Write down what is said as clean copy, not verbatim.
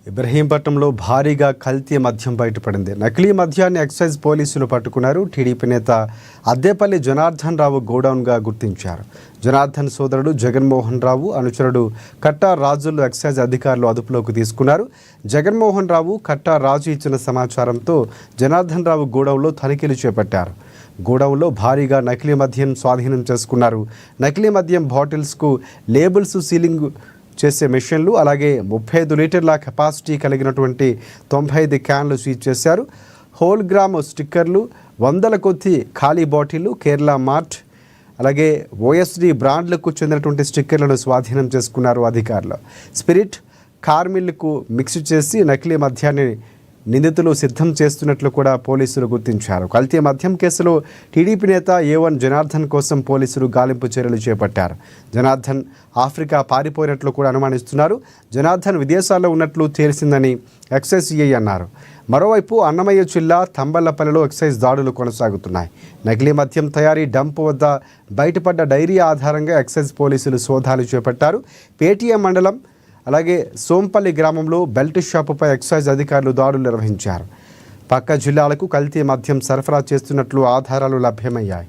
ఇబ్రహీంపట్నంలో భారీగా కల్తీ మద్యం బయటపడింది. నకిలీ మద్యాన్ని ఎక్సైజ్ పోలీసులు పట్టుకున్నారు. టీడీపీ నేత అద్దేపల్లి జనార్దన్ రావు గోడౌన్గా గుర్తించారు. జనార్దన్ సోదరుడు జగన్మోహన్ రావు, అనుచరుడు కట్టా రాజులు ఎక్సైజ్ అధికారులు అదుపులోకి తీసుకున్నారు. జగన్మోహన్ రావు, కట్టా రాజు ఇచ్చిన సమాచారంతో జనార్దన్ రావు గోడౌన్లో తనిఖీలు చేపట్టారు. గోడౌన్లో భారీగా నకిలీ మద్యం స్వాధీనం చేసుకున్నారు. నకిలీ మద్యం బాటిల్స్కు లేబుల్స్ సీలింగ్ చేసే మెషిన్లు, అలాగే 35 లీటర్ల కెపాసిటీ కలిగినటువంటి 95 క్యాన్లు సీజ్ చేశారు. హోల్ గ్రామ్ స్టిక్కర్లు, 100 కొద్ది ఖాళీ బాటిళ్లు, కేరళ మార్ట్, అలాగే ఓఎస్డి బ్రాండ్లకు చెందినటువంటి స్టిక్కర్లను స్వాధీనం చేసుకున్నారు అధికారులు. స్పిరిట్, కార్మిల్కు మిక్స్ చేసి నకిలీ మద్యాన్ని నిందితులు సిద్ధం చేస్తున్నట్లు కూడా పోలీసులు గుర్తించారు. కల్తీ మద్యం కేసులో టీడీపీ నేత A1 జనార్దన్ కోసం పోలీసులు గాలింపు చర్యలు చేపట్టారు. జనార్దన్ ఆఫ్రికా పారిపోయినట్లు కూడా అనుమానిస్తున్నారు. జనార్దన్ విదేశాల్లో ఉన్నట్లు తెలిసిందని ఎక్సైజ్ సిఐ అన్నారు. మరోవైపు అన్నమయ్య జిల్లా తంబళ్లపల్లిలో ఎక్సైజ్ దాడులు కొనసాగుతున్నాయి. నకిలీ మద్యం తయారీ డంప్ వద్ద బయటపడ్డ డైరీ ఆధారంగా ఎక్సైజ్ పోలీసులు సోదాలు చేపట్టారు. పేటీఎం మండలం అలాగే సోంపల్లి గ్రామంలో బెల్ట్ షాపుపై ఎక్సైజ్ అధికారులు దాడులు నిర్వహించారు. పక్క జిల్లాలకు కల్తీ మద్యం సరఫరా చేస్తున్నట్లు ఆధారాలు లభ్యమయ్యాయి.